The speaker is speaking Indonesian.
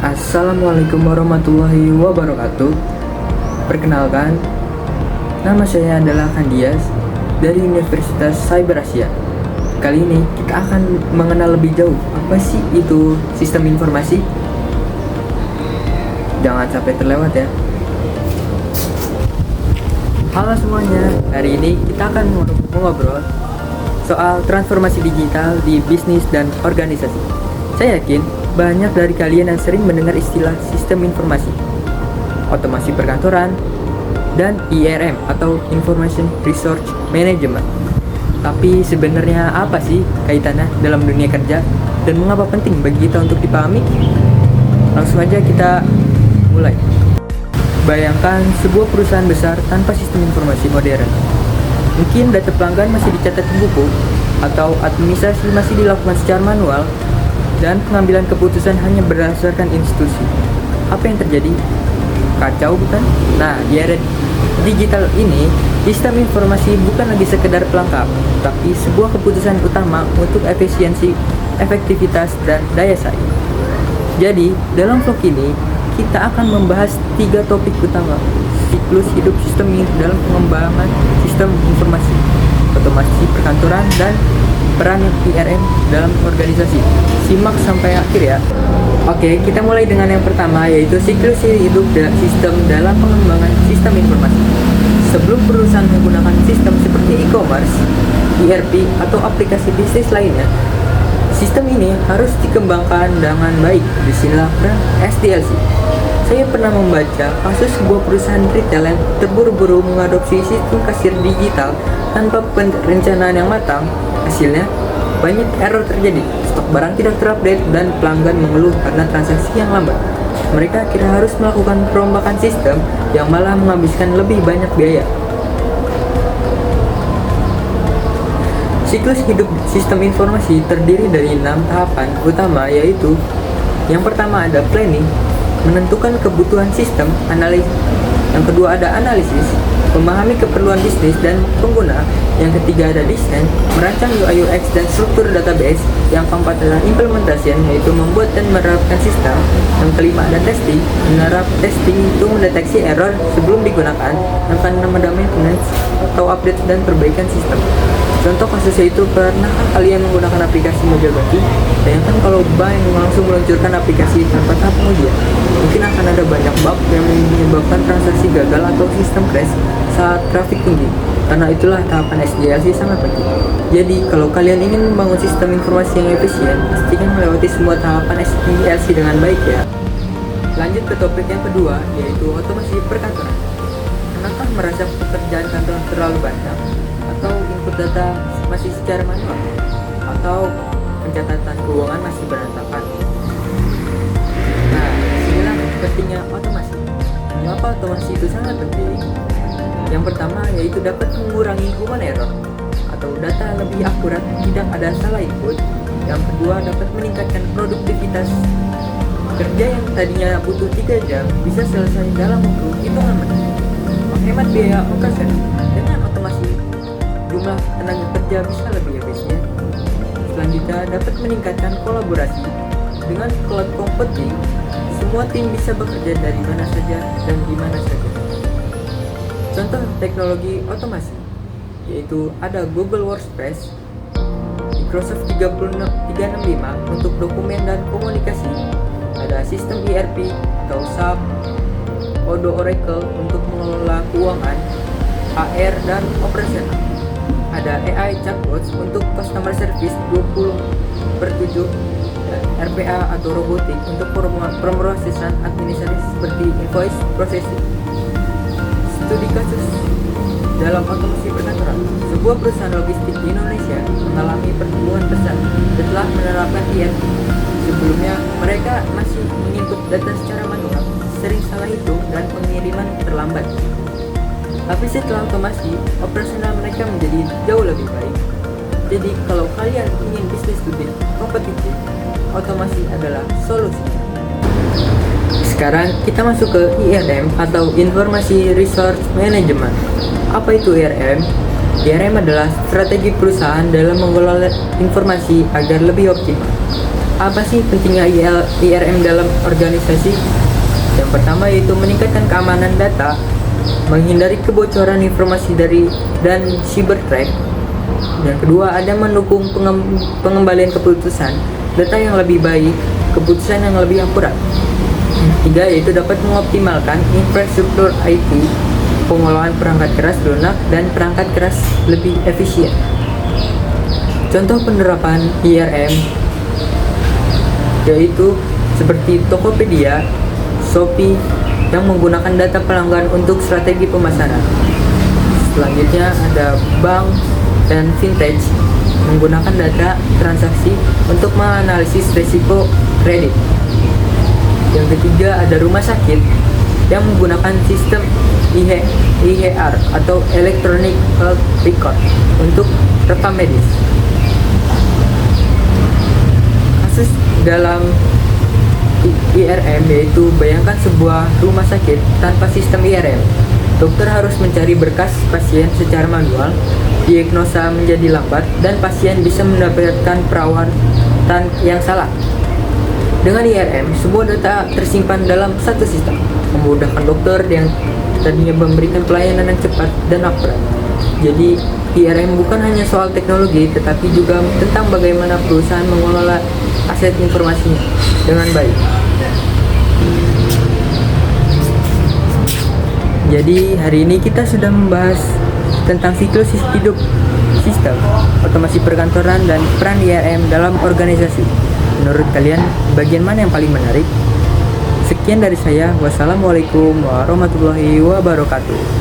Assalamualaikum warahmatullahi wabarakatuh. Perkenalkan, nama saya adalah Kandias dari Universitas Cyber Asia. Kali ini kita akan mengenal lebih jauh apa sih itu sistem informasi. Jangan sampai terlewat ya. Halo semuanya, hari ini kita akan mengobrol soal transformasi digital di bisnis dan organisasi. Saya yakin banyak dari kalian yang sering mendengar istilah sistem informasi, otomasi perkantoran, dan IRM atau Information Resource Management. Tapi sebenarnya apa sih kaitannya dalam dunia kerja dan mengapa penting bagi kita untuk dipahami? Langsung aja kita mulai. Bayangkan sebuah perusahaan besar tanpa sistem informasi modern. Mungkin data pelanggan masih dicatat di buku, atau administrasi masih dilakukan secara manual, dan pengambilan keputusan hanya berdasarkan institusi. Apa yang terjadi? Kacau bukan? Nah, di era digital ini, sistem informasi bukan lagi sekedar pelengkap, tapi sebuah keputusan utama untuk efisiensi, efektivitas, dan daya saing. Jadi, dalam vlog ini, kita akan membahas 3 topik utama: siklus hidup sistem dalam pengembangan sistem informasi, otomasi perkantoran, dan peran IRM dalam organisasi. Simak sampai akhir ya. Oke, kita mulai dengan yang pertama, yaitu siklus hidup sistem dalam pengembangan sistem informasi. Sebelum perusahaan menggunakan sistem seperti e-commerce, ERP, atau aplikasi bisnis lainnya, sistem ini harus dikembangkan dengan baik. Disinilah peran SDLC. Saya pernah membaca kasus sebuah perusahaan retail yang terburu-buru mengadopsi sistem kasir digital tanpa perencanaan yang matang. Hasilnya, banyak error terjadi, stok barang tidak terupdate, dan pelanggan mengeluh karena transaksi yang lambat. Mereka akhirnya harus melakukan perombakan sistem yang malah menghabiskan lebih banyak biaya. Siklus hidup sistem informasi terdiri dari 6 tahapan utama, yaitu yang pertama ada planning, menentukan kebutuhan sistem, yang kedua ada analisis, memahami keperluan bisnis dan pengguna, yang ketiga ada desain, merancang UI UX dan struktur database, yang keempat adalah implementation, yaitu membuat dan menerapkan sistem, yang kelima ada testing, testing itu mendeteksi error sebelum digunakan, yang keenam ada maintenance atau update dan perbaikan sistem. Contoh kasusnya itu, pernahkah kalian menggunakan aplikasi Mojabaki? Bayangkan kalau bank langsung meluncurkan aplikasi tanpa tahap pengujian. Mungkin akan ada banyak bug yang menyebabkan transaksi gagal atau sistem crash saat traffic tinggi. Karena itulah tahapan SDLC sangat penting. Jadi, kalau kalian ingin membangun sistem informasi yang efisien, pastikan melewati semua tahapan SDLC dengan baik ya. Lanjut ke topik yang kedua, yaitu otomasi perkantoran. Pernahkah merasa pekerjaan kantor terlalu banyak? Atau input data masih secara manual, atau pencatatan keuangan masih berantakan? Nah, inilah pentingnya otomasi. Mengapa otomasi itu sangat penting? Yang pertama yaitu dapat mengurangi human error, atau data lebih akurat, tidak ada salah input. Yang kedua dapat meningkatkan produktivitas. Kerja yang tadinya butuh 3 jam bisa selesai dalam waktu hitungan menit. Menghemat biaya operasional. Dengan otomasi, jumlah tenaga kerja bisa lebih efisien. Selanjutnya dapat meningkatkan kolaborasi. Dengan cloud computing, semua tim bisa bekerja dari mana saja dan di mana saja. Contoh teknologi otomasi yaitu ada Google Workspace, Microsoft 365 untuk dokumen dan komunikasi, ada sistem ERP atau SAP, Odoo Oracle untuk mengelola keuangan, HR dan operasional. Ada AI chatbots untuk customer service 20/7, dan RPA atau robotik untuk pemrosesan administrasi seperti invoice processing. Studi kasus dalam otomasi perkantoran. Sebuah perusahaan logistik di Indonesia mengalami pertumbuhan besar setelah menerapkan ERP. Sebelumnya, mereka masih menginput data secara manual, sering salah hitung, dan pengiriman terlambat. Tapi setelah otomasi, operasional mereka menjadi jauh lebih baik. Jadi, kalau kalian ingin bisnis lebih kompetitif, otomasi adalah solusi. Sekarang kita masuk ke IRM atau Informasi Resource Management. Apa itu IRM? IRM adalah strategi perusahaan dalam mengelola informasi agar lebih optimal. Apa sih pentingnya IRM dalam organisasi? Yang pertama yaitu meningkatkan keamanan data, menghindari kebocoran informasi dan cyberthreat. Yang kedua, ada mendukung pengembalian keputusan, data yang lebih baik, keputusan yang lebih akurat. Yang ketiga yaitu dapat mengoptimalkan infrastruktur IT, pengelolaan perangkat keras lunak dan perangkat keras lebih efisien. Contoh penerapan IRM yaitu seperti Tokopedia, Shopee yang menggunakan data pelanggan untuk strategi pemasaran. Selanjutnya ada bank dan fintech menggunakan data transaksi untuk menganalisis risiko kredit. Yang ketiga ada rumah sakit yang menggunakan sistem EHR atau Electronic Health Record untuk rekam medis. Kasus dalam IRM yaitu bayangkan sebuah rumah sakit tanpa sistem IRM. Dokter harus mencari berkas pasien secara manual, diagnosa menjadi lambat, dan pasien bisa mendapatkan perawatan yang salah. Dengan IRM, semua data tersimpan dalam satu sistem, memudahkan dokter yang tadinya memberikan pelayanan yang cepat dan akurat. Jadi, IRM bukan hanya soal teknologi, tetapi juga tentang bagaimana perusahaan mengelola aset informasinya dengan baik. Jadi hari ini kita sudah membahas tentang siklus hidup sistem, otomasi perkantoran, dan peran IRM dalam organisasi. Menurut kalian, bagian mana yang paling menarik? Sekian dari saya. Wassalamualaikum warahmatullahi wabarakatuh.